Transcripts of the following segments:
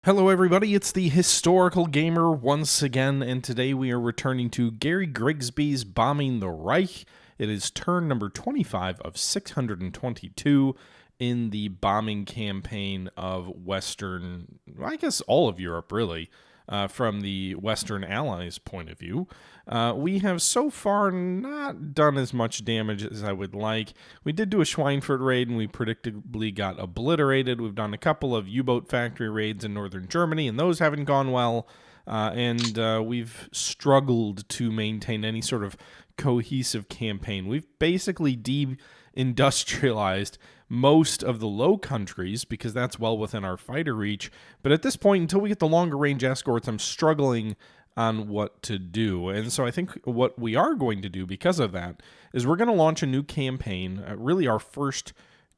Hello everybody, it's the Historical Gamer once again, and today we are returning to Gary Grigsby's Bombing the Reich. It is turn number 25 of 622 in the bombing campaign of Western, I guess all of Europe really, from the Western Allies' point of view. We have so far not done as much damage as I would like. We did do a Schweinfurt raid and we predictably got obliterated. We've done a couple of U-boat factory raids in northern Germany and those haven't gone well. We've struggled to maintain any sort of cohesive campaign. We've basically de-industrialized most of the Low Countries because that's well within our fighter reach. But at this point, until we get the longer range escorts, I'm struggling on what to do. And so I think what we are going to do because of that is we're going to launch a new campaign, really our first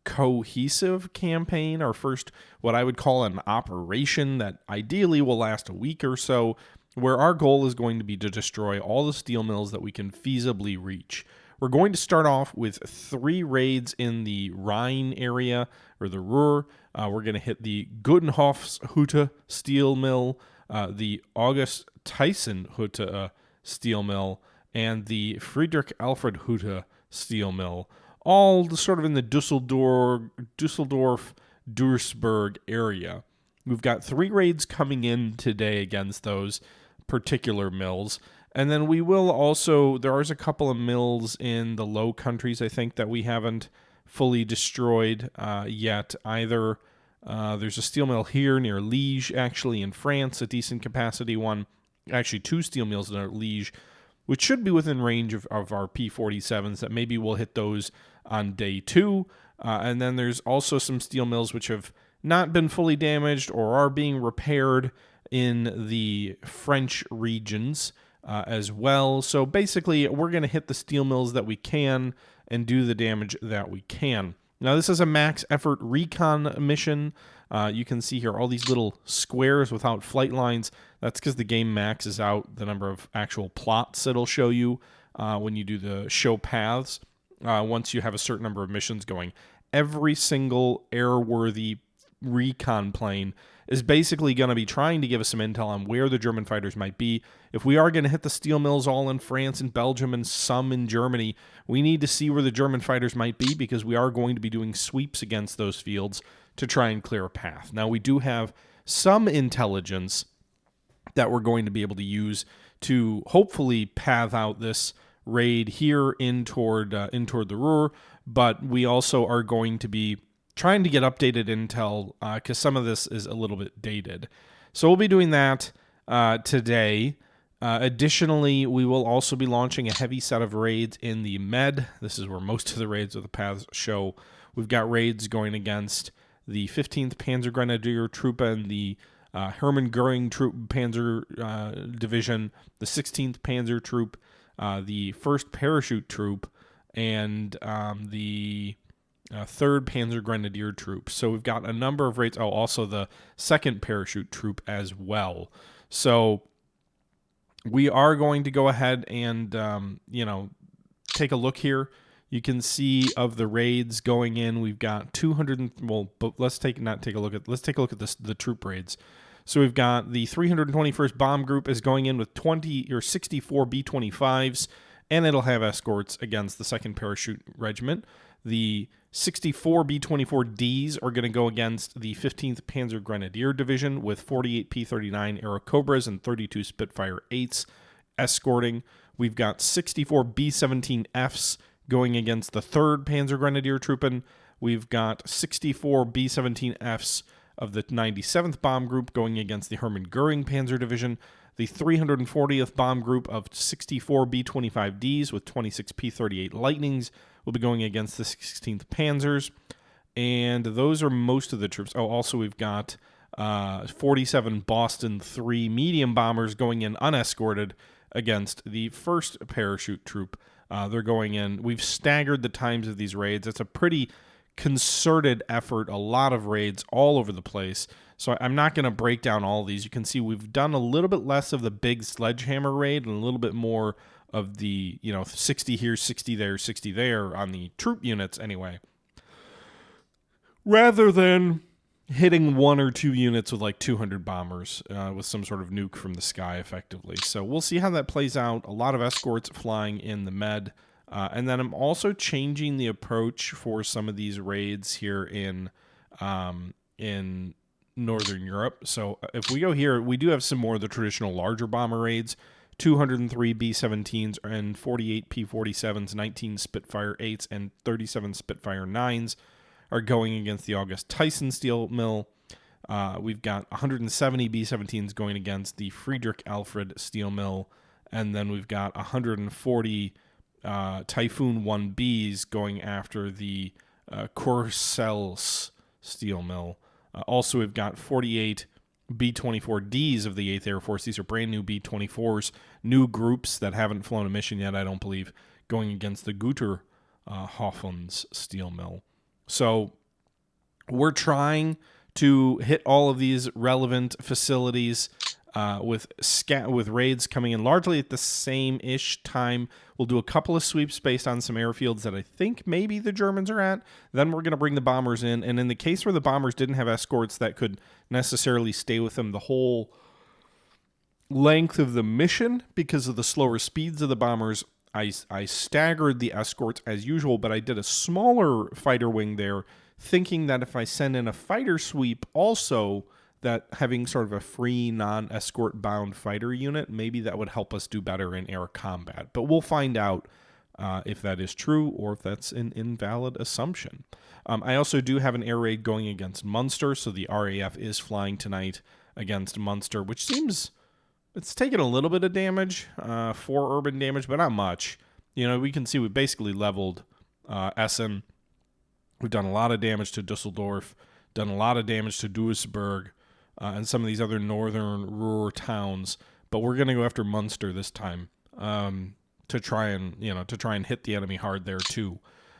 cohesive campaign, our first what I would call an operation that ideally will last a week or so, where our goal is going to be to destroy all the steel mills that we can feasibly reach. We're going to start off with 3 raids in the Rhine area, or the Ruhr. We're going to hit the Gutenhofshütte steel mill, the August Tyson-Hütte steel mill, and the Friedrich Alfred Hütte steel mill, all sort of in the Düsseldorf-Duisburg area. We've got 3 raids coming in today against those particular mills. And then we will also, there's a couple of mills in the Low Countries, I think, that we haven't fully destroyed yet either. There's a steel mill here near Liège, actually, in France, a decent capacity one. Actually, 2 steel mills near Liège, which should be within range of our P-47s, that maybe we'll hit those on day 2. And then there's also some steel mills which have not been fully damaged or are being repaired in the French regions as well. So basically, we're going to hit the steel mills that we can and do the damage that we can. Now, this is a max effort recon mission. You can see here all these little squares without flight lines. That's because the game maxes out the number of actual plots it'll show you when you do the show paths. Once you have a certain number of missions going, every single airworthy recon plane is basically going to be trying to give us some intel on where the German fighters might be. If we are going to hit the steel mills all in France and Belgium and some in Germany, we need to see where the German fighters might be because we are going to be doing sweeps against those fields to try and clear a path. Now, we do have some intelligence that we're going to be able to use to hopefully path out this raid here in toward the Ruhr, but we also are going to be trying to get updated intel because some of this is a little bit dated. So we'll be doing that today. Additionally, we will also be launching a heavy set of raids in the Med. This is where most of the raids of the paths show. We've got raids going against the 15th Panzer Grenadier Troop and the Hermann Göring Troop Panzer Division, the 16th Panzer Troop, the 1st Parachute Troop, and the 3rd Panzer Grenadier Troop. So we've got a number of raids. Oh, also the 2nd Parachute Troop as well. So we are going to go ahead and, take a look here. You can see of the raids going in, we've got 200. But let's take a look at the troop raids. So we've got the 321st Bomb Group is going in with 64 B-25s, and it'll have escorts against the 2nd Parachute Regiment. The 64 B-24Ds are going to go against the 15th Panzer Grenadier Division with 48 P-39 Airacobras and 32 Spitfire 8s escorting. We've got 64 B-17Fs going against the 3rd Panzer Grenadier Truppen. We've got 64 B-17Fs of the 97th Bomb Group going against the Hermann Göring Panzer Division. The 340th Bomb Group of 64 B-25Ds with 26 P-38 Lightnings will be going against the 16th Panzers. And those are most of the troops. Oh, also we've got 47 Boston 3 medium bombers going in unescorted against the 1st Parachute Troop. They're going in. We've staggered the times of these raids. It's a pretty concerted effort, a lot of raids all over the place. So I'm not going to break down all these. You can see we've done a little bit less of the big sledgehammer raid and a little bit more of the, 60 here, 60 there, 60 there on the troop units anyway. Rather than hitting 1 or 2 units with like 200 bombers with some sort of nuke from the sky effectively. So we'll see how that plays out. A lot of escorts flying in the med. And then I'm also changing the approach for some of these raids here in Northern Europe. So if we go here, we do have some more of the traditional larger bomber raids. 203 B-17s and 48 P-47s, 19 Spitfire 8s, and 37 Spitfire 9s are going against the August Tyson steel mill. We've got 170 B-17s going against the Friedrich Alfred steel mill, and then we've got 140 Typhoon 1Bs going after the Courcelles steel mill. Also, we've got 48 B-24Ds of the 8th Air Force. These are brand new B-24s, new groups that haven't flown a mission yet, I don't believe, going against the Güterhofens steel mill. So we're trying to hit all of these relevant facilities with raids coming in largely at the same-ish time. We'll do a couple of sweeps based on some airfields that I think maybe the Germans are at. Then we're going to bring the bombers in. And in the case where the bombers didn't have escorts that could necessarily stay with them the whole length of the mission because of the slower speeds of the bombers, I staggered the escorts as usual, but I did a smaller fighter wing there, thinking that if I send in a fighter sweep also, that having sort of a free non-escort bound fighter unit, maybe that would help us do better in air combat. But we'll find out if that is true or if that's an invalid assumption. I also do have an air raid going against Munster, so the RAF is flying tonight against Munster, which seems it's taken a little bit of damage, 4 urban damage, but not much. You know, we can see we basically leveled Essen. We've done a lot of damage to Dusseldorf, done a lot of damage to Duisburg, and some of these other northern Ruhr towns, but we're going to go after Munster this time to try and hit the enemy hard there too.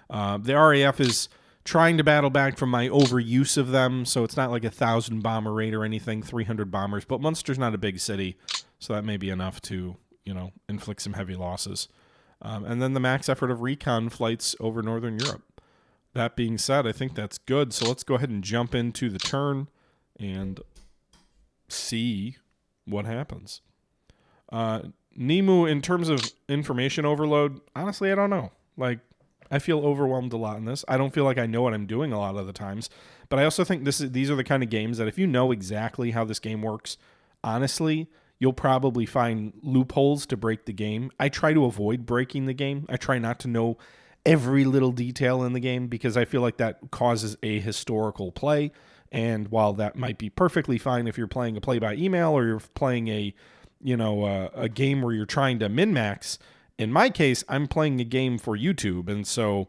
The RAF is trying to battle back from my overuse of them, so it's not like 1,000 bomber raid or anything, 300 bombers, but Munster's not a big city, so that may be enough to inflict some heavy losses. And then the max effort of recon flights over Northern Europe. That being said, I think that's good, so let's go ahead and jump into the turn and see what happens. Nemu, in terms of information overload, honestly, I don't know. Like, I feel overwhelmed a lot in this. I don't feel like I know what I'm doing a lot of the times, but I also think these are the kind of games that if you know exactly how this game works, honestly, you'll probably find loopholes to break the game. I try to avoid breaking the game. I try not to know every little detail in the game because I feel like that causes a historical play. And while that might be perfectly fine if you're playing a play by email or you're playing a game where you're trying to min-max, in my case, I'm playing a game for YouTube. And so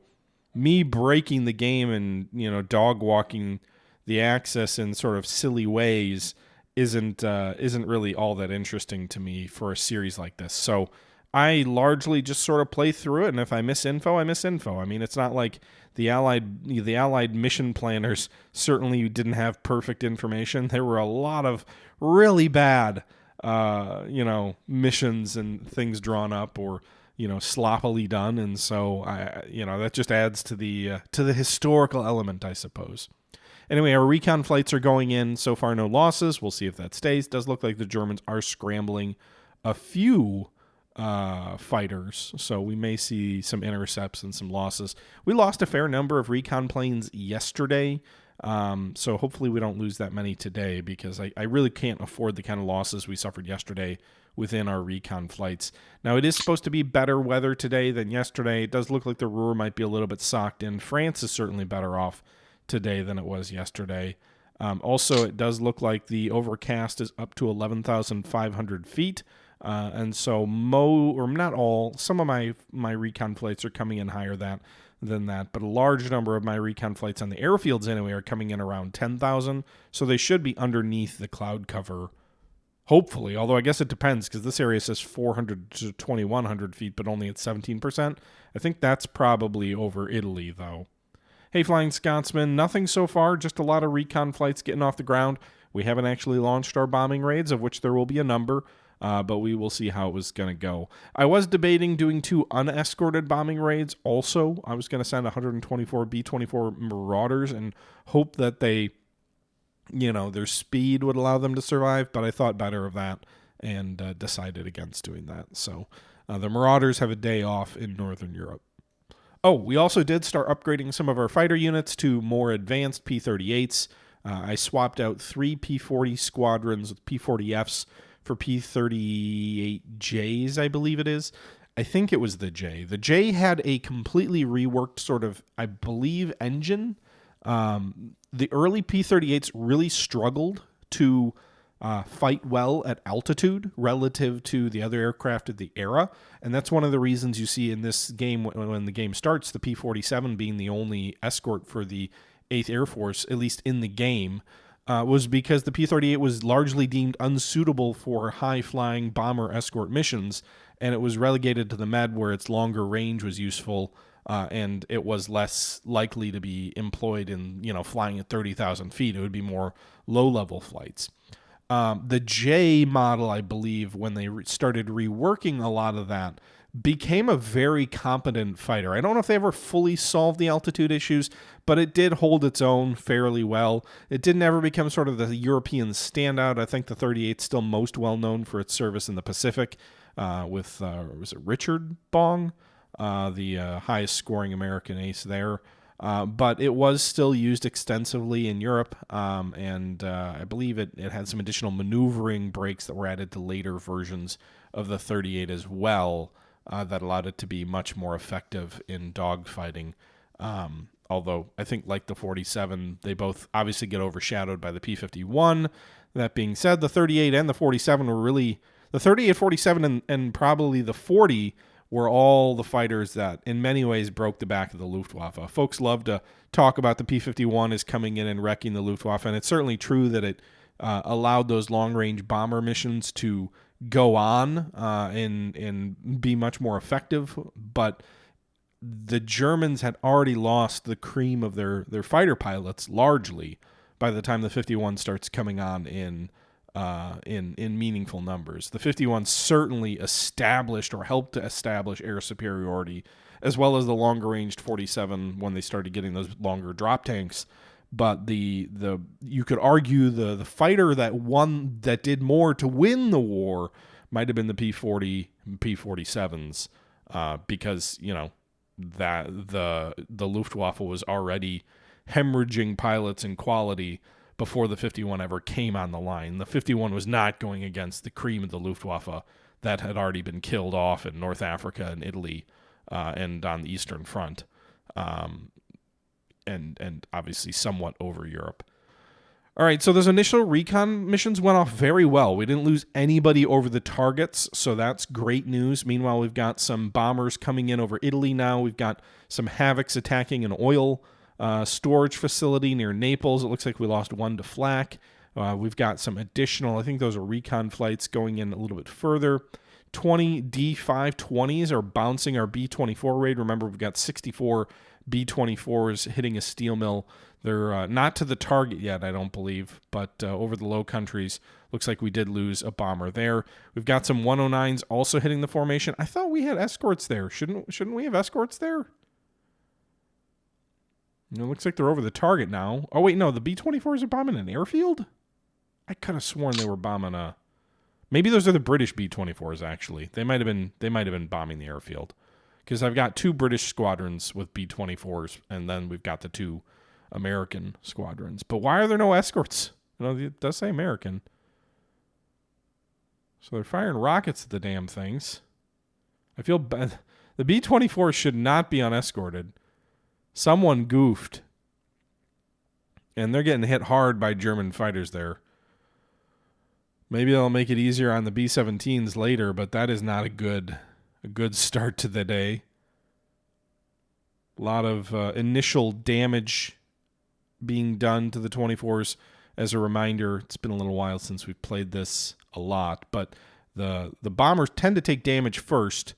me breaking the game and, dog walking the axis in sort of silly ways isn't really all that interesting to me for a series like this. So I largely just sort of play through it, and if I miss info, I miss info. I mean, it's not like the Allied mission planners certainly didn't have perfect information. There were a lot of really bad, missions and things drawn up or sloppily done, and so that just adds to the historical element, I suppose. Anyway, our recon flights are going in. So far, no losses. We'll see if that stays. Does look like the Germans are scrambling a few fighters, so we may see some intercepts and some losses. We lost a fair number of recon planes yesterday, so hopefully we don't lose that many today because I really can't afford the kind of losses we suffered yesterday within our recon flights. Now, it is supposed to be better weather today than yesterday. It does look like the Ruhr might be a little bit socked in. France is certainly better off today than it was yesterday. Also, it does look like the overcast is up to 11,500 feet. And so some of my recon flights are coming in higher than that, but a large number of my recon flights on the airfields anyway are coming in around 10,000, so they should be underneath the cloud cover, hopefully, although I guess it depends because this area says 400 to 2,100 feet, but only at 17%. I think that's probably over Italy, though. Hey, Flying Scotsman, nothing so far, just a lot of recon flights getting off the ground. We haven't actually launched our bombing raids, of which there will be a number. But we will see how it was going to go. I was debating doing 2 unescorted bombing raids also. I was going to send 124 B-24 Marauders and hope that they their speed would allow them to survive, but I thought better of that and decided against doing that. So the Marauders have a day off in Northern Europe. Oh, we also did start upgrading some of our fighter units to more advanced P-38s. I swapped out 3 P-40 squadrons with P-40Fs for P-38Js, I believe it is. I think it was the J. The J had a completely reworked sort of, I believe, engine. The early P-38s really struggled to fight well at altitude relative to the other aircraft of the era. And that's one of the reasons you see in this game, when the game starts, the P-47 being the only escort for the 8th Air Force, at least in the game, was because the P-38 was largely deemed unsuitable for high-flying bomber escort missions, and it was relegated to the Med where its longer range was useful, and it was less likely to be employed in, flying at 30,000 feet. It would be more low-level flights. The J model, I believe, when they started reworking a lot of that, became a very competent fighter. I don't know if they ever fully solved the altitude issues, but it did hold its own fairly well. It didn't ever become sort of the European standout. I think the 38 is still most well known for its service in the Pacific with, was it Richard Bong, the highest scoring American ace there. But it was still used extensively in Europe, and I believe it had some additional maneuvering breaks that were added to later versions of the 38 as well, that allowed it to be much more effective in dogfighting. Although I think, like the 47, they both obviously get overshadowed by the P-51. That being said, the 38 and the 47 were really... The 38, 47, and probably the 40 were all the fighters that in many ways broke the back of the Luftwaffe. Folks love to talk about the P-51 as coming in and wrecking the Luftwaffe, and it's certainly true that it allowed those long-range bomber missions to go on and be much more effective, but the Germans had already lost the cream of their fighter pilots largely by the time the 51 starts coming on in meaningful numbers. The 51 certainly established or helped to establish air superiority, as well as the longer-ranged 47 when they started getting those longer drop tanks. But you could argue the fighter that did more to win the war might have been the P-40 and P-47s, because that the Luftwaffe was already hemorrhaging pilots in quality before the 51 ever came on the line. The 51 was not going against the cream of the Luftwaffe that had already been killed off in North Africa and Italy and on the Eastern Front, and obviously somewhat over Europe. All right, so those initial recon missions went off very well. We didn't lose anybody over the targets, so that's great news. Meanwhile, we've got some bombers coming in over Italy now. We've got some Havocs attacking an oil storage facility near Naples. It looks like we lost one to flak. We've got some additional, I think those are recon flights going in a little bit further. 20 D520s are bouncing our B-24 raid. Remember, we've got 64 B-24s hitting a steel mill. They're not to the target yet, I don't believe, but over the Low Countries, looks like we did lose a bomber there. We've got some 109s also hitting the formation. I thought we had escorts there. Shouldn't we have escorts there? It looks like they're over the target now. Oh, wait, no, the B-24s are bombing an airfield? I could have sworn they were bombing a... Maybe those are the British B-24s, actually. They might have been bombing the airfield. Because I've got 2 British squadrons with B-24s, and then we've got the 2 American squadrons. But why are there no escorts? It does say American. So they're firing rockets at the damn things. I feel bad. The B-24s should not be unescorted. Someone goofed. And they're getting hit hard by German fighters there. Maybe they'll make it easier on the B-17s later, but that is not a good start to the day. A lot of initial damage being done to the 24s. As a reminder, it's been a little while since we've played this a lot, but the bombers tend to take damage first.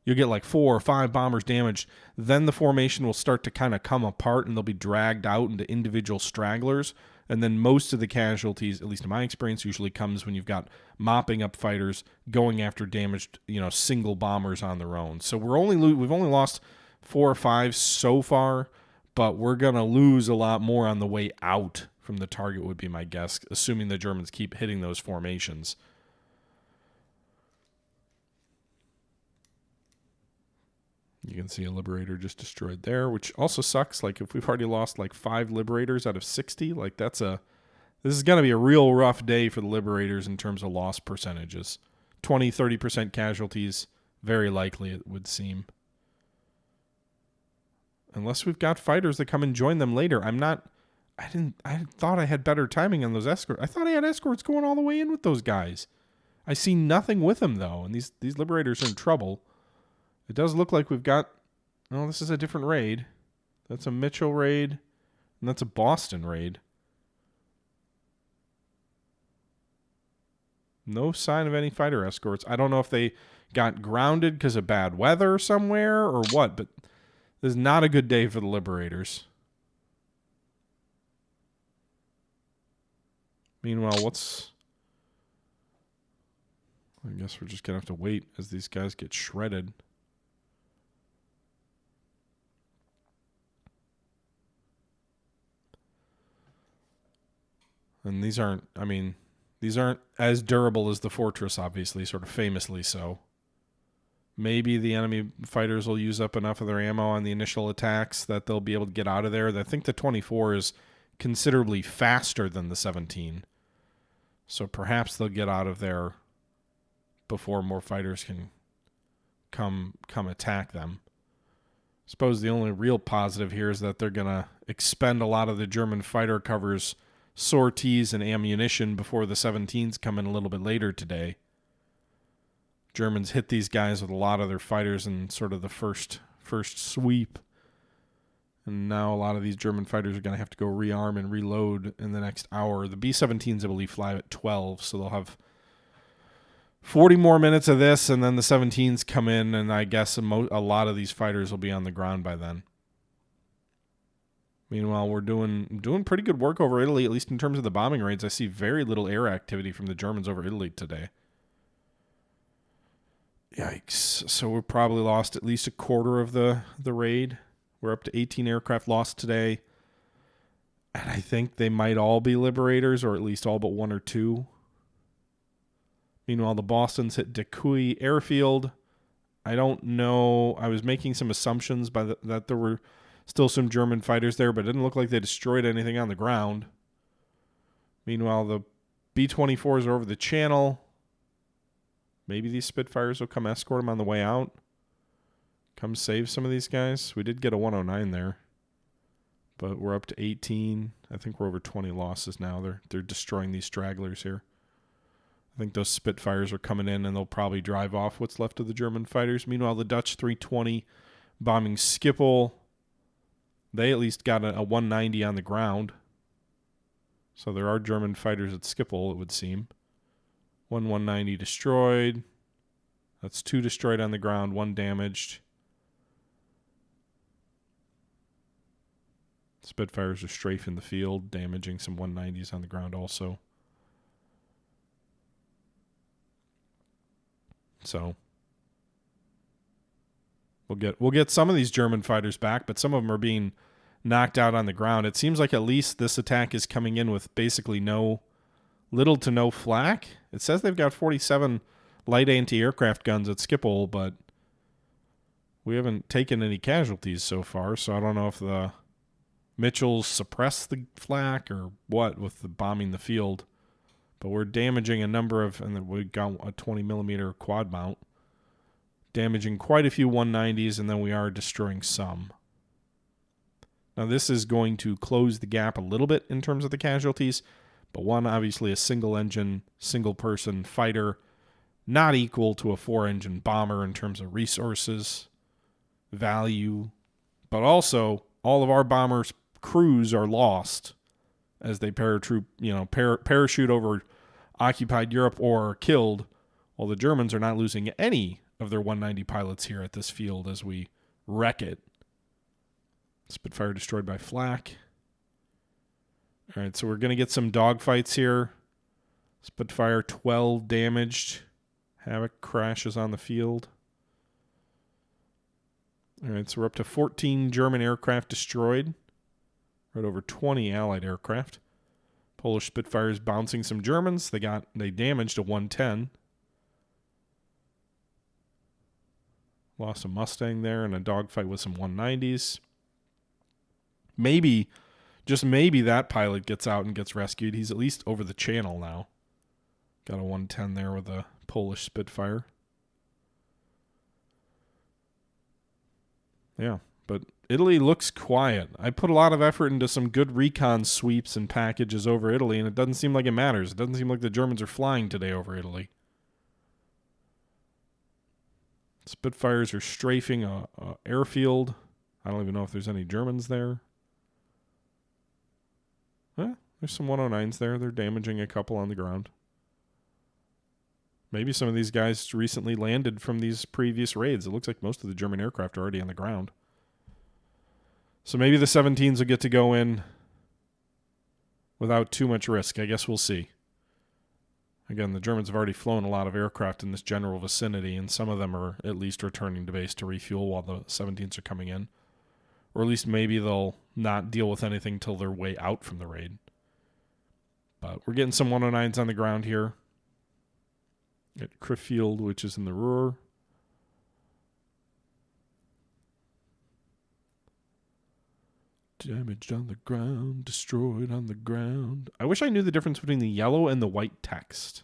You'll get like 4 or 5 bombers damaged. Then the formation will start to kind of come apart, and they'll be dragged out into individual stragglers. And then most of the casualties, at least in my experience, usually comes when you've got mopping up fighters going after damaged, single bombers on their own. So we've only lost 4 or 5 so far, but we're gonna lose a lot more on the way out from the target would be my guess, assuming the Germans keep hitting those formations. You can see a Liberator just destroyed there, which also sucks. Like, if we've already lost like 5 Liberators out of 60, like this is going to be a real rough day for the Liberators in terms of loss percentages. 20-30% casualties, very likely it would seem. Unless we've got fighters that come and join them later. I thought I had better timing on those escorts. I thought I had escorts going all the way in with those guys. I see nothing with them, though, and these Liberators are in trouble. It does look like we've got... Oh, this is a different raid. That's a Mitchell raid, and that's a Boston raid. No sign of any fighter escorts. I don't know if they got grounded because of bad weather somewhere or what, but this is not a good day for the Liberators. Meanwhile, I guess we're just going to have to wait as these guys get shredded. And these aren't as durable as the fortress, obviously, sort of famously so. Maybe the enemy fighters will use up enough of their ammo on the initial attacks that they'll be able to get out of there. I think the 24 is considerably faster than the 17. So perhaps they'll get out of there before more fighters can come attack them. I suppose the only real positive here is that they're going to expend a lot of the German fighter cover's sorties and ammunition before the 17s come in a little bit later today. Germans hit these guys with a lot of their fighters in sort of the first sweep. And now a lot of these German fighters are going to have to go rearm and reload in the next hour. The B-17s, I believe, fly at 12, so they'll have 40 more minutes of this, and then the 17s come in, and I guess a lot of these fighters will be on the ground by then. Meanwhile, we're doing pretty good work over Italy, at least in terms of the bombing raids. I see very little air activity from the Germans over Italy today. Yikes. So we probably lost at least a quarter of the raid. We're up to 18 aircraft lost today. And I think they might all be Liberators, or at least all but 1 or 2. Meanwhile, the Bostons hit Decuy Airfield. I don't know. I was making some assumptions that there were still some German fighters there, but it didn't look like they destroyed anything on the ground. Meanwhile, the B-24s are over the channel. Maybe these Spitfires will come escort them on the way out. Come save some of these guys. We did get a 109 there, but we're up to 18. I think we're over 20 losses now. They're destroying these stragglers here. I think those Spitfires are coming in, and they'll probably drive off what's left of the German fighters. Meanwhile, the Dutch 320 bombing Schiphol. They at least got a 190 on the ground. So there are German fighters at Schiphol, it would seem. 190 destroyed. That's 2 destroyed on the ground, 1 damaged. Spitfires are strafing the field, damaging some 190s on the ground also. So we'll get some of these German fighters back, but some of them are being knocked out on the ground. It seems like at least this attack is coming in with basically little to no flak. It says they've got 47 light anti-aircraft guns at Schiphol, but we haven't taken any casualties so far, so I don't know if the Mitchells suppress the flak or what with the bombing the field. But we're damaging a number of, and then we got a 20 millimeter quad mount, damaging quite a few 190s, and then we are destroying some. Now this is going to close the gap a little bit in terms of the casualties, but one, obviously a single engine, single person fighter, not equal to a 4-engine bomber in terms of resources, value, but also all of our bombers' crews are lost as they parachute over occupied Europe or are killed, while the Germans are not losing any of their 190 pilots here at this field as we wreck it. Spitfire destroyed by flak. All right, so we're going to get some dogfights here. Spitfire 12 damaged. Havoc crashes on the field. All right, so we're up to 14 German aircraft destroyed. Right over 20 Allied aircraft. Polish Spitfires bouncing some Germans. They damaged a 110. Lost a Mustang there and a dogfight with some 190s. Maybe, just maybe that pilot gets out and gets rescued. He's at least over the channel now. Got a 110 there with a Polish Spitfire. Yeah, but Italy looks quiet. I put a lot of effort into some good recon sweeps and packages over Italy, and it doesn't seem like it matters. It doesn't seem like the Germans are flying today over Italy. Spitfires are strafing a airfield. I don't even know if there's any Germans there. There's some 109s there. They're damaging a couple on the ground. Maybe some of these guys recently landed from these previous raids. It looks like most of the German aircraft are already on the ground. So maybe the 17s will get to go in without too much risk. I guess we'll see. Again, the Germans have already flown a lot of aircraft in this general vicinity, and some of them are at least returning to base to refuel while the 17s are coming in. Or at least maybe they'll not deal with anything till they're way out from the raid. But we're getting some 109s on the ground here. At Krefeld, which is in the Ruhr. Damaged on the ground, destroyed on the ground. I wish I knew the difference between the yellow and the white text.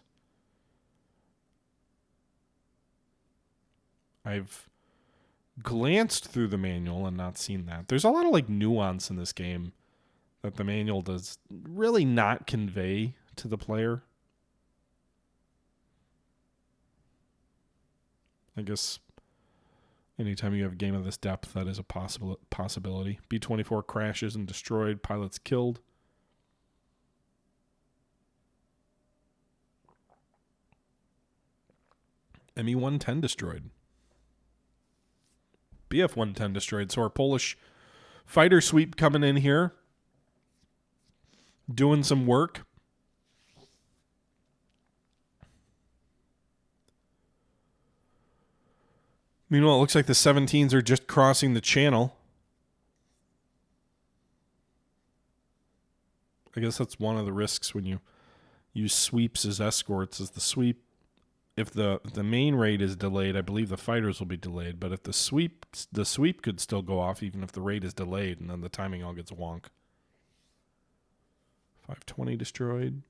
I've glanced through the manual and not seen that. There's a lot of like nuance in this game that the manual does really not convey to the player. I guess anytime you have a game of this depth, that is a possibility. B-24 crashes and destroyed. Pilots killed. Me-110 destroyed. Bf-110 destroyed. So our Polish fighter sweep coming in here. Doing some work. Meanwhile, it looks like the 17s are just crossing the channel. I guess that's one of the risks when you use sweeps as escorts, is the sweep. If the main raid is delayed, I believe the fighters will be delayed. But if the sweep could still go off even if the raid is delayed, and then the timing all gets wonk. 520 destroyed.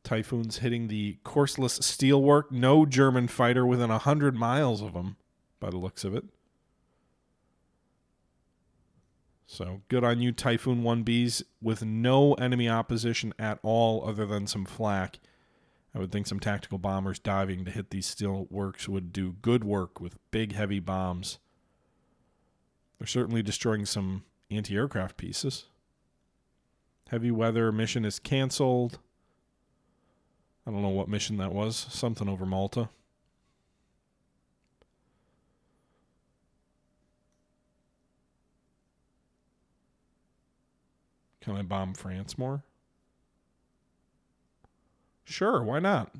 Typhoons hitting the courseless steelwork. No German fighter within 100 miles of them, by the looks of it. So good on you, Typhoon 1Bs, with no enemy opposition at all other than some flak. I would think some tactical bombers diving to hit these steelworks would do good work with big, heavy bombs. They're certainly destroying some anti-aircraft pieces. Heavy weather mission is canceled. I don't know what mission that was. Something over Malta. Can I bomb France more? Sure, why not?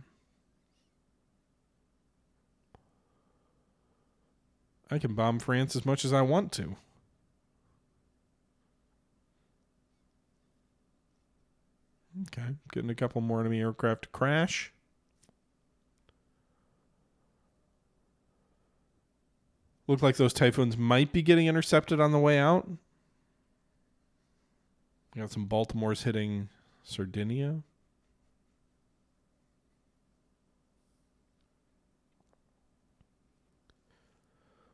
I can bomb France as much as I want to. Okay, getting a couple more enemy aircraft to crash. Look like those Typhoons might be getting intercepted on the way out. We got some Baltimores hitting Sardinia.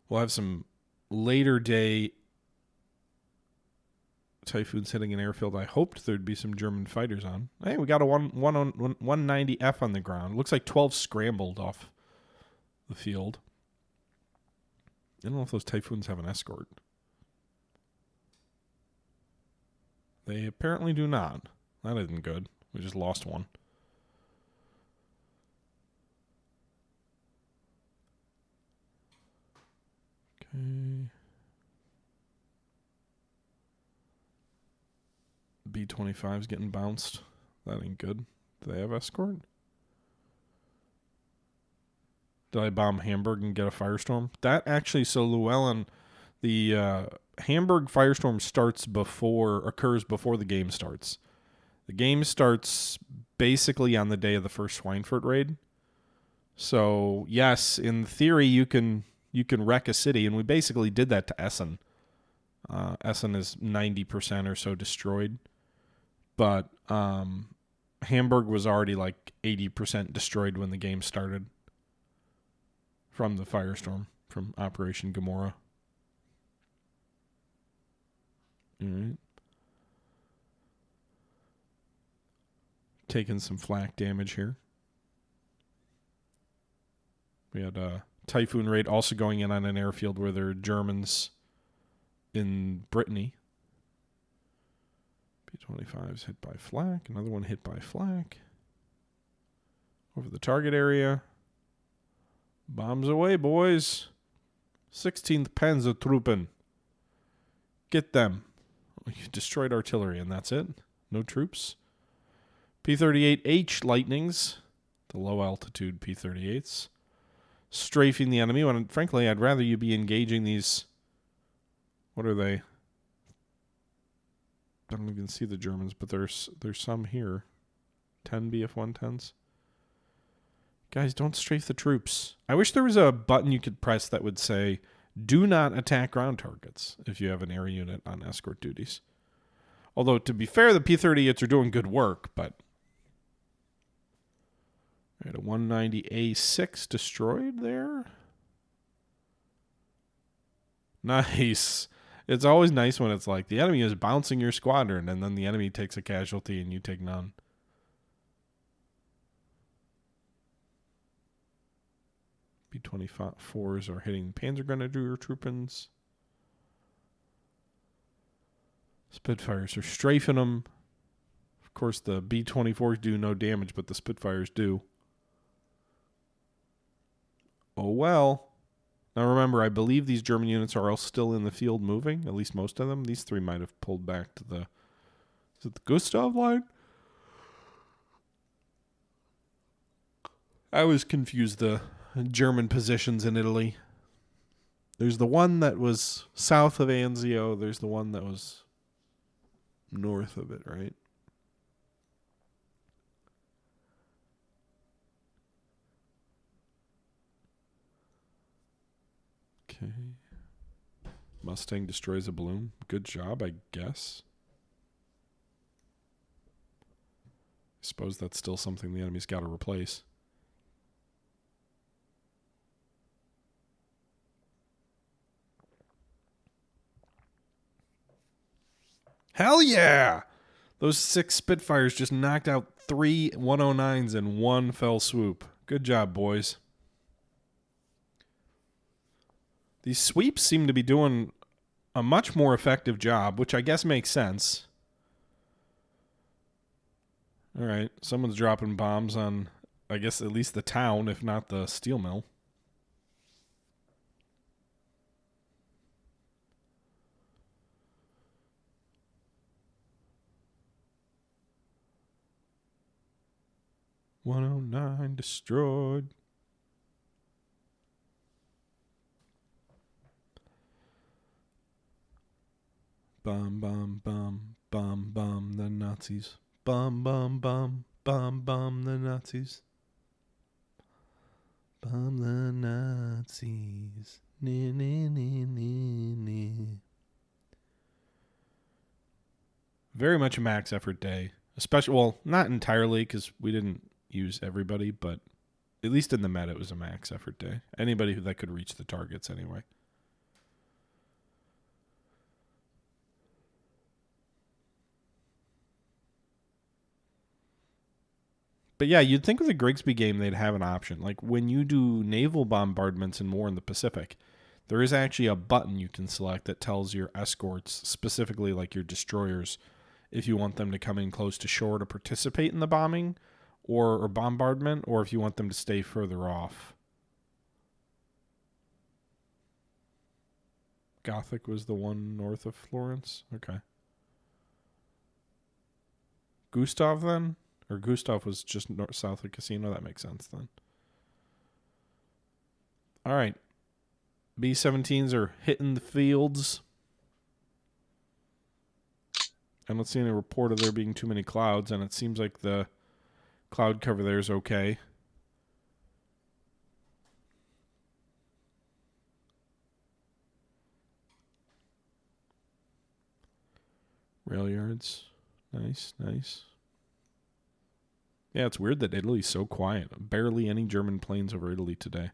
We'll have some later day Typhoons hitting an airfield. I hoped there'd be some German fighters on. Hey, we got a 190F on the ground. Looks like 12 scrambled off the field. I don't know if those Typhoons have an escort. They apparently do not. That isn't good. We just lost one. Okay. B-25's getting bounced. That ain't good. Do they have escort? Did I bomb Hamburg and get a firestorm? That actually, so Llewellyn, the Hamburg firestorm occurs before the game starts. The game starts basically on the day of the first Schweinfurt raid. So, yes, in theory, you can wreck a city, and we basically did that to Essen. Essen is 90% or so destroyed. But Hamburg was already like 80% destroyed when the game started from the firestorm, from Operation Gomorrah. All right. Taking some flak damage here. We had a Typhoon raid also going in on an airfield where there are Germans in Brittany. P-25's hit by flak. Another one hit by flak. Over the target area. Bombs away, boys. 16th Panzertruppen. Get them. You destroyed artillery, and that's it. No troops. P-38H Lightnings. The low-altitude P-38s. Strafing the enemy. When, frankly, I'd rather you be engaging these... What are they? I don't even see the Germans, but there's some here. 10 BF-110s. Guys, don't strafe the troops. I wish there was a button you could press that would say, do not attack ground targets if you have an air unit on escort duties. Although, to be fair, the P-38s are doing good work, but... All right, a 190A6 destroyed there. Nice. It's always nice when it's like the enemy is bouncing your squadron and then the enemy takes a casualty and you take none. B-24s are hitting Panzergrenadier Truppens. Spitfires are strafing them. Of course, the B-24s do no damage, but the Spitfires do. Oh well. Now remember, I believe these German units are all still in the field moving, at least most of them. These three might have pulled back to the... Is it the Gustav line? I always confuse the German positions in Italy. There's the one that was south of Anzio. There's the one that was north of it, right? Okay. Mustang destroys a balloon. Good job, I guess. I suppose that's still something the enemy's got to replace. Hell yeah! Those 6 Spitfires just knocked out 3 109s in one fell swoop. Good job, boys. These sweeps seem to be doing a much more effective job, which I guess makes sense. All right, someone's dropping bombs on, I guess, at least the town, if not the steel mill. "109 destroyed." Bomb, bomb, bomb, bomb, bomb the Nazis. Bomb, bomb, bomb, bomb, bomb the Nazis. Bomb the Nazis. Nee, nee, nee, nee, nee. Very much a max effort day. Especially, well, not entirely because we didn't use everybody, but at least in the meta it was a max effort day. Anybody that could reach the targets anyway. But yeah, you'd think with a Grigsby game they'd have an option. Like when you do naval bombardments and more in the Pacific, there is actually a button you can select that tells your escorts, specifically like your destroyers, if you want them to come in close to shore to participate in the bombing or bombardment, or if you want them to stay further off. Gothic was the one north of Florence? Okay. Gustav then? Or Gustav was just south of Casino? That makes sense then. All right. B-17s are hitting the fields. I don't see any report of there being too many clouds, and it seems like the cloud cover there is okay. Rail yards. Nice, nice. Yeah, it's weird that Italy's so quiet. Barely any German planes over Italy today.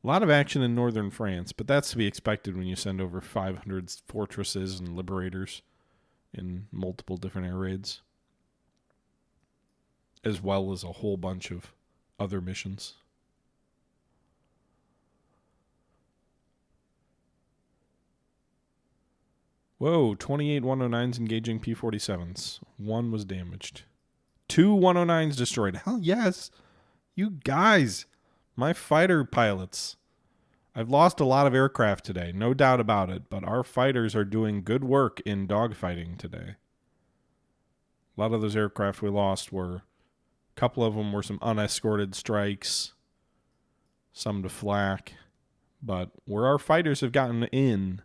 A lot of action in northern France, but that's to be expected when you send over 500 fortresses and liberators in multiple different air raids, as well as a whole bunch of other missions. Whoa, 28 109s engaging P-47s. One was damaged. 2 109s destroyed. Hell yes. You guys, my fighter pilots. I've lost a lot of aircraft today, no doubt about it, but our fighters are doing good work in dogfighting today. A lot of those aircraft we lost were, a couple of them were some unescorted strikes, some to flak, but where our fighters have gotten in,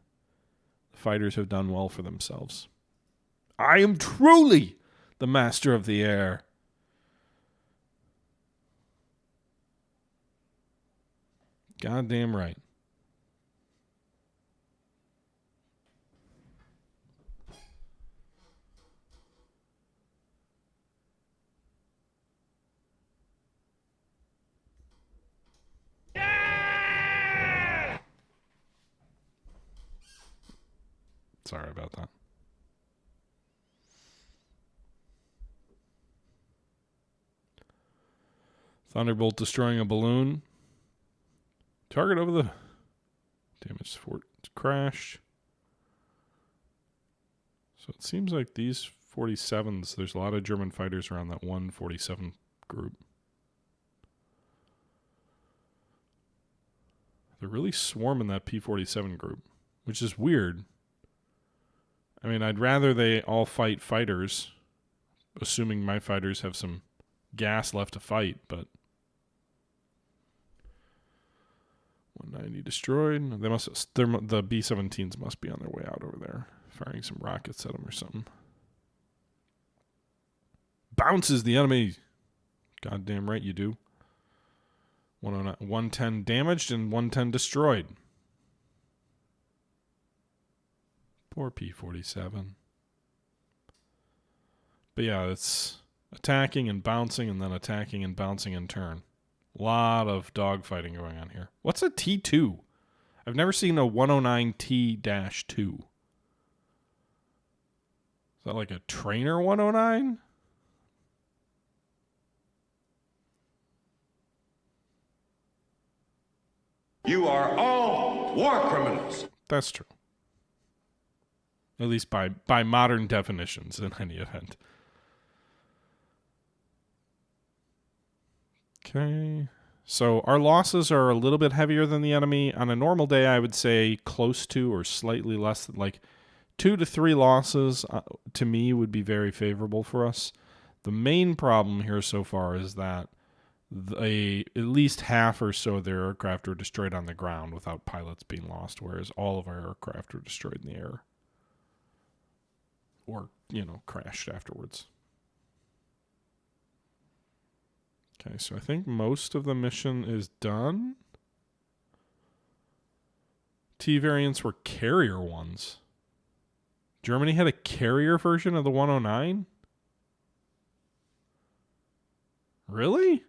the fighters have done well for themselves. I am truly the master of the air. Goddamn right. Yeah! Sorry about that. Thunderbolt destroying a balloon. Target over the damaged fort crashed. So it seems like these 47s, there's a lot of German fighters around that 147 group. They're really swarming that P-47 group, which is weird. I mean, I'd rather they all fight fighters, assuming my fighters have some gas left to fight, but 190 destroyed. They must. The B-17s must be on their way out over there, firing some rockets at them or something. Bounces the enemy. Goddamn right you do. 109, 110 damaged and 110 destroyed. Poor P-47. But yeah, it's attacking and bouncing and then attacking and bouncing in turn. A lot of dogfighting going on here. What's a T2? I've never seen a 109 T-2. Is that like a trainer 109? You are all war criminals. That's true. At least by modern definitions in any event. Okay. So our losses are a little bit heavier than the enemy. On a normal day, I would say close to or slightly less than, like 2 to 3 losses to me would be very favorable for us. The main problem here so far is that at least half or so of their aircraft were destroyed on the ground without pilots being lost, whereas all of our aircraft were destroyed in the air. Or, crashed afterwards. Okay, so I think most of the mission is done. T variants were carrier ones. Germany had a carrier version of the 109? Really?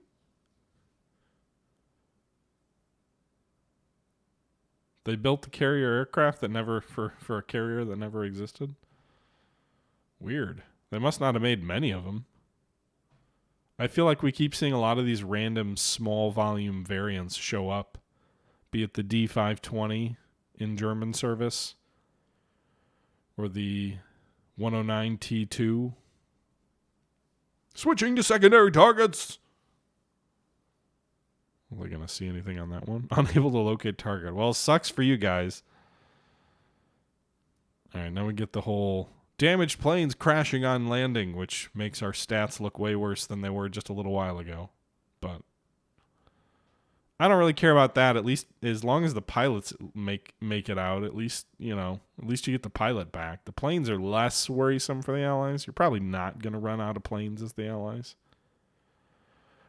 They built the carrier aircraft that never, for a carrier that never existed? Weird. They must not have made many of them. I feel like we keep seeing a lot of these random small volume variants show up, be it the D520 in German service or the 109 T2. Switching to secondary targets. Are we going to see anything on that one? Unable to locate target. Well, sucks for you guys. All right, now we get the whole damaged planes crashing on landing, which makes our stats look way worse than they were just a little while ago. But I don't really care about that. At least as long as the pilots make it out, at least you get the pilot back. The planes are less worrisome for the Allies. You're probably not going to run out of planes as the Allies.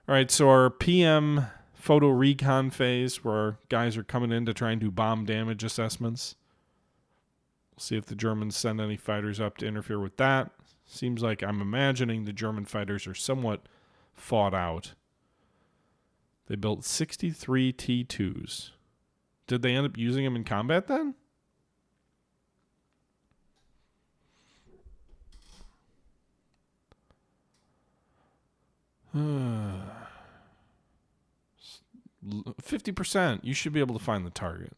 All right, so our PM photo recon phase, where our guys are coming in to try and do bomb damage assessments. We'll see if the Germans send any fighters up to interfere with that. Seems like I'm imagining the German fighters are somewhat fought out. They built 63 T2s. Did they end up using them in combat then? Uh, 50%. You should be able to find the target.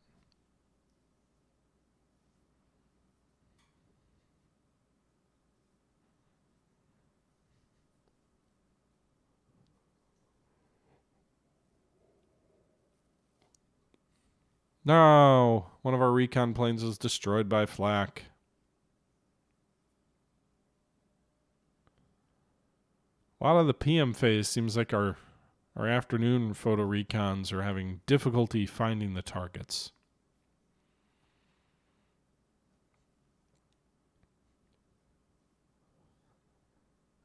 No, one of our recon planes was destroyed by flak. A lot of the PM phase seems like our afternoon photo recons are having difficulty finding the targets.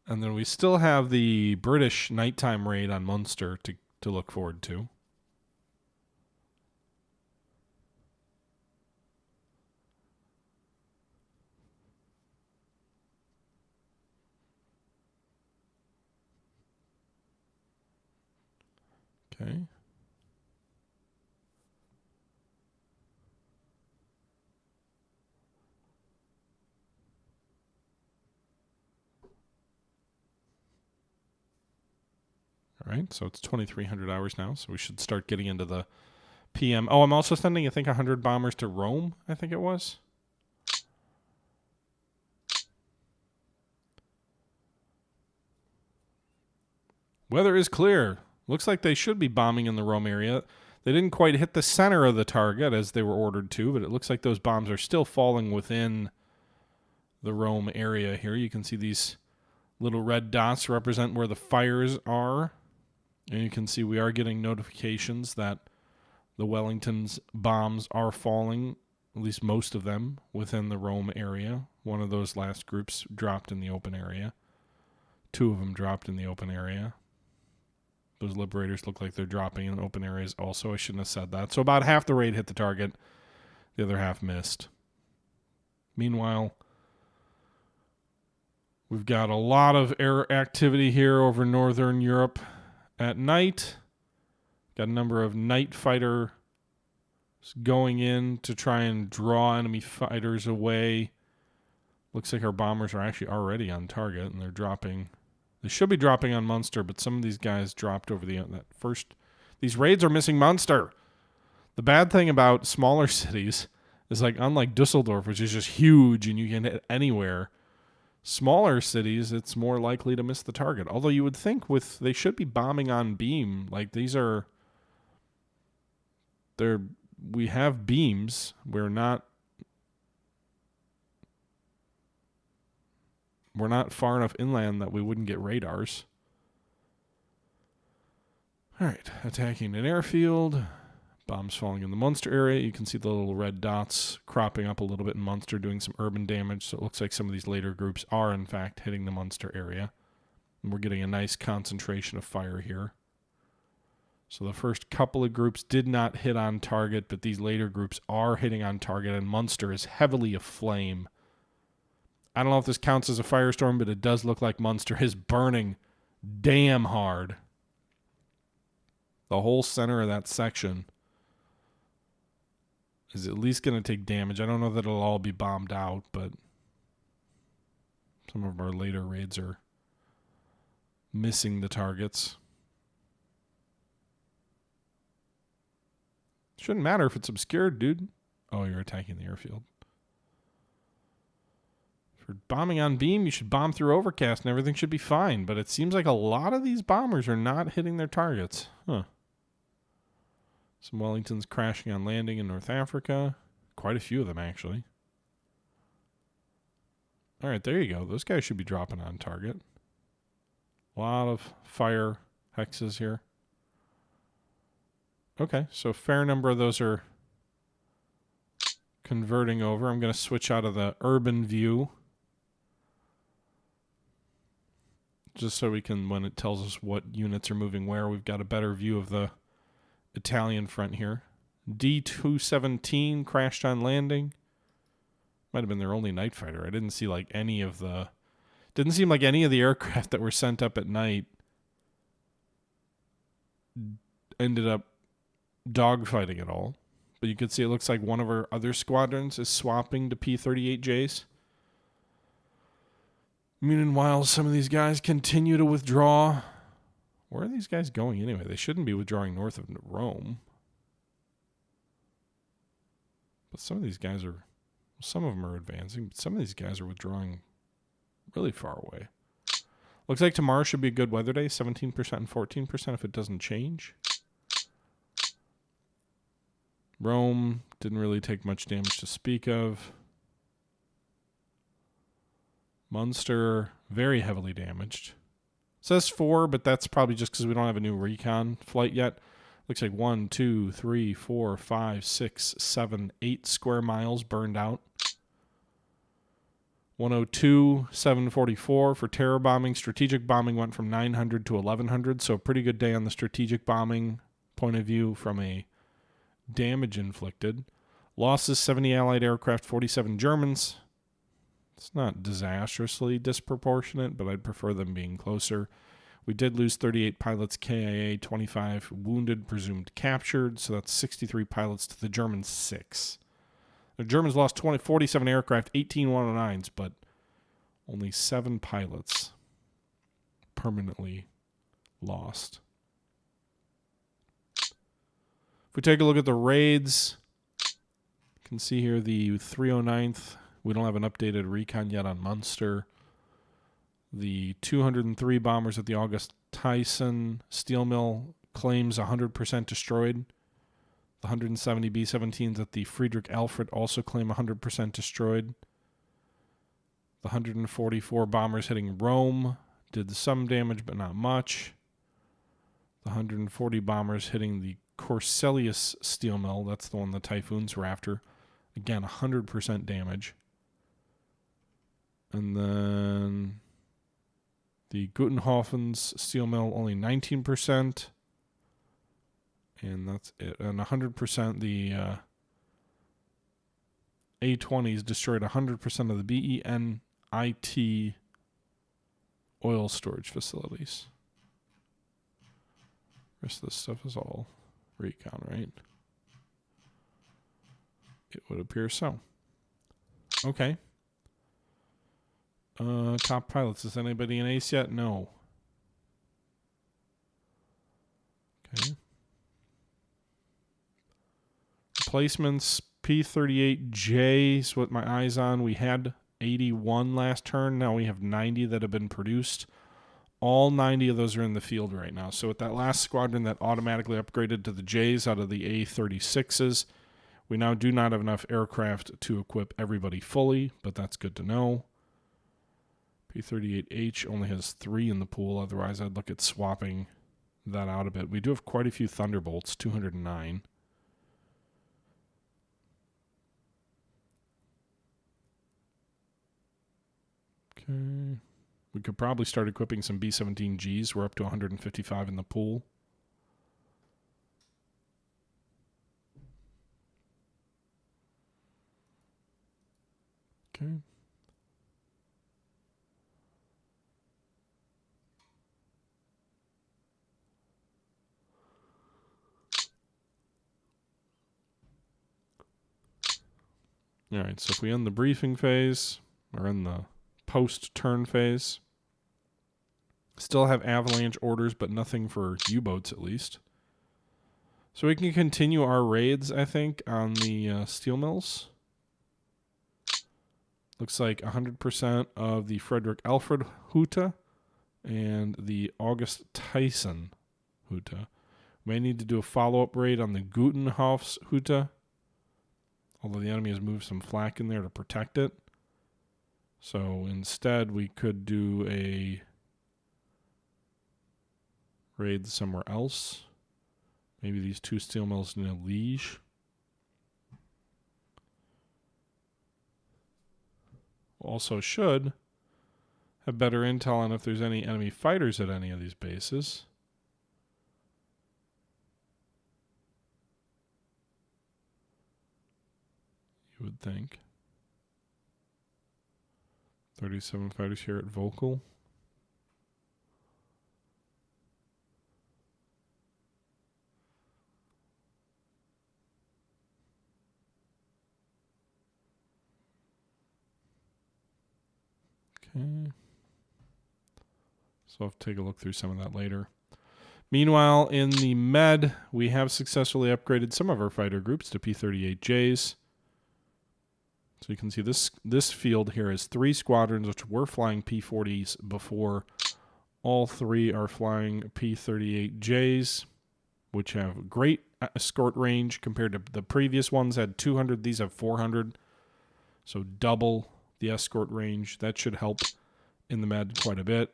And then we still have the British nighttime raid on Munster to look forward to. Okay. All right, so it's 2,300 hours now, so we should start getting into the PM. Oh, I'm also sending, I think, 100 bombers to Rome, I think it was. Weather is clear. Looks like they should be bombing in the Rome area. They didn't quite hit the center of the target as they were ordered to, but it looks like those bombs are still falling within the Rome area here. You can see these little red dots represent where the fires are. And you can see we are getting notifications that the Wellington's bombs are falling, at least most of them, within the Rome area. One of those last groups dropped in the open area. 2 of them dropped in the open area. Those liberators look like they're dropping in open areas also. I shouldn't have said that. So about half the raid hit the target. The other half missed. Meanwhile, we've got a lot of air activity here over Northern Europe at night. Got a number of night fighters going in to try and draw enemy fighters away. Looks like our bombers are actually already on target, and they're dropping. They should be dropping on Munster, but some of these guys dropped over that first. These raids are missing Munster. The bad thing about smaller cities is, like, unlike Dusseldorf, which is just huge and you can hit anywhere, smaller cities, it's more likely to miss the target. Although you would think they should be bombing on beam. Like, we have beams. We're not far enough inland that we wouldn't get radars. All right, attacking an airfield. Bombs falling in the Munster area. You can see the little red dots cropping up a little bit in Munster, doing some urban damage. So it looks like some of these later groups are, in fact, hitting the Munster area. And we're getting a nice concentration of fire here. So the first couple of groups did not hit on target, but these later groups are hitting on target, and Munster is heavily aflame. I don't know if this counts as a firestorm, but it does look like Munster is burning damn hard. The whole center of that section is at least going to take damage. I don't know that it'll all be bombed out, but some of our later raids are missing the targets. Shouldn't matter if it's obscured, dude. Oh, you're attacking the airfield. For bombing on beam, you should bomb through overcast and everything should be fine, but it seems like a lot of these bombers are not hitting their targets. Huh. Some Wellingtons crashing on landing in North Africa. Quite a few of them, actually. All right, there you go. Those guys should be dropping on target. A lot of fire hexes here. Okay, so a fair number of those are converting over. I'm going to switch out of the urban view just so we can, when it tells us what units are moving where, we've got a better view of the Italian front here. D-217 crashed on landing. Might have been their only night fighter. I didn't see like any of the... Didn't seem like any of the aircraft that were sent up at night ended up dogfighting at all. But you can see it looks like one of our other squadrons is swapping to P-38Js. Meanwhile, some of these guys continue to withdraw. Where are these guys going anyway? They shouldn't be withdrawing north of Rome. But some of these guys are... Some of them are advancing, but some of these guys are withdrawing really far away. Looks like tomorrow should be a good weather day, 17% and 14% if it doesn't change. Rome didn't really take much damage to speak of. Munster, very heavily damaged. Says 4, but that's probably just because we don't have a new Recon flight yet. Looks like 1, 2, 3, 4, 5, 6, 7, 8 square miles burned out. 102, 744 for terror bombing. Strategic bombing went from 900 to 1100, so a pretty good day on the strategic bombing point of view from a damage inflicted. Losses, 70 Allied aircraft, 47 Germans. It's not disastrously disproportionate, but I'd prefer them being closer. We did lose 38 pilots KIA, 25 wounded, presumed captured, so that's 63 pilots to the Germans, 6. The Germans lost 47 aircraft, 18 109s, but only 7 pilots permanently lost. If we take a look at the raids, you can see here the 309th. We don't have an updated recon yet on Munster. The 203 bombers at the August Tyson steel mill claims 100% destroyed. The 170 B-17s at the Friedrich Alfred also claim 100% destroyed. The 144 bombers hitting Rome did some damage, but not much. The 140 bombers hitting the Corselius steel mill, that's the one the Typhoons were after. Again, 100% damage. And then the Gutenhofen's steel mill, only 19%. And that's it. And 100%, the A-20s destroyed 100% of the BENIT oil storage facilities. The rest of this stuff is all recon, right? It would appear so. Okay. Top pilots. Is anybody in ace yet? No. Okay. Replacements. P-38J is what my eye's on. We had 81 last turn. Now we have 90 that have been produced. All 90 of those are in the field right now. So with that last squadron that automatically upgraded to the Js out of the A-36s, we now do not have enough aircraft to equip everybody fully, but that's good to know. P-38H only has 3 in the pool. Otherwise, I'd look at swapping that out a bit. We do have quite a few Thunderbolts, 209. Okay. We could probably start equipping some B-17Gs. We're up to 155 in the pool. Okay. All right, so if we end the briefing phase, or in the post-turn phase, still have avalanche orders, but nothing for U-boats at least. So we can continue our raids, I think, on the steel mills. Looks like 100% of the Friedrich Alfred Hütte and the August Tyson Hütte. May need to do a follow-up raid on the Gutenhof's Hütte, although the enemy has moved some flak in there to protect it. So instead, we could do a raid somewhere else. Maybe these 2 steel mills in a liege. Also should have better intel on if there's any enemy fighters at any of these bases. You would think. 37 fighters here at Vocal. Okay. So I'll have to take a look through some of that later. Meanwhile, in the Med, we have successfully upgraded some of our fighter groups to P-38Js. So you can see this field here has 3 squadrons, which were flying P-40s before. All 3 are flying P-38Js, which have great escort range compared to the previous ones had 200. These have 400. So double the escort range. That should help in the Med quite a bit.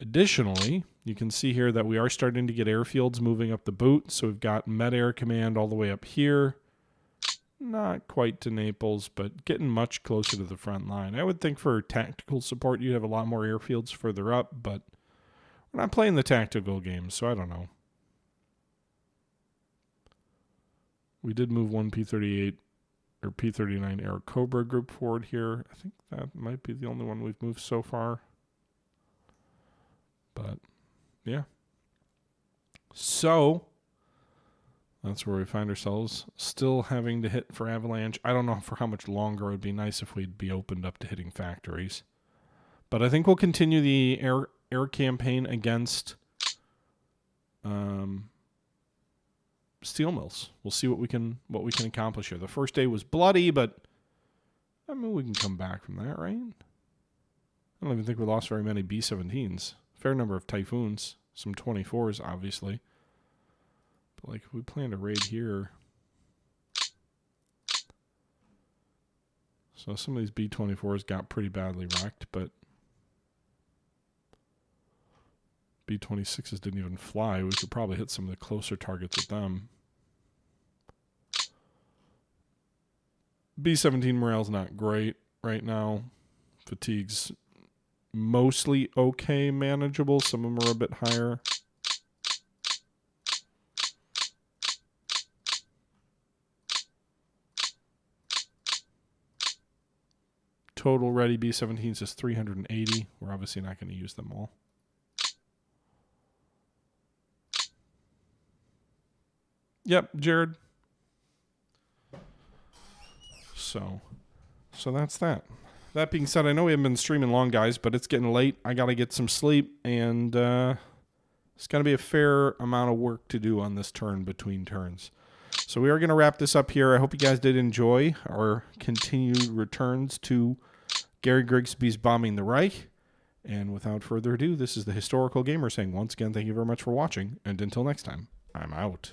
Additionally, you can see here that we are starting to get airfields moving up the boot. So we've got Med Air Command all the way up here. Not quite to Naples, but getting much closer to the front line. I would think for tactical support, you'd have a lot more airfields further up, but we're not playing the tactical games, so I don't know. We did move 1 P-38 or P-39 Air Cobra group forward here. I think that might be the only one we've moved so far. But, yeah. So that's where we find ourselves, still having to hit for Avalanche. I don't know for how much longer. It would be nice if we'd be opened up to hitting factories. But I think we'll continue the air campaign against steel mills. We'll see what we can accomplish here. The first day was bloody, but I mean we can come back from that, right? I don't even think we lost very many B-17s. Fair number of Typhoons, some 24s, obviously. But like if we plan to raid here, so some of these B-24s got pretty badly wrecked, but B-26s didn't even fly. We could probably hit some of the closer targets with them. B-17 morale's not great right now. Fatigue's mostly okay, manageable. Some of them are a bit higher. Total ready B-17s is 380. We're obviously not going to use them all. Yep, Jared. So that's that. That being said, I know we haven't been streaming long, guys, but it's getting late. I got to get some sleep, and it's going to be a fair amount of work to do on this turn between turns. So we are going to wrap this up here. I hope you guys did enjoy our continued returns to Gary Grigsby's Bombing the Reich. And without further ado, this is the Historical Gamer saying once again, thank you very much for watching, and until next time, I'm out.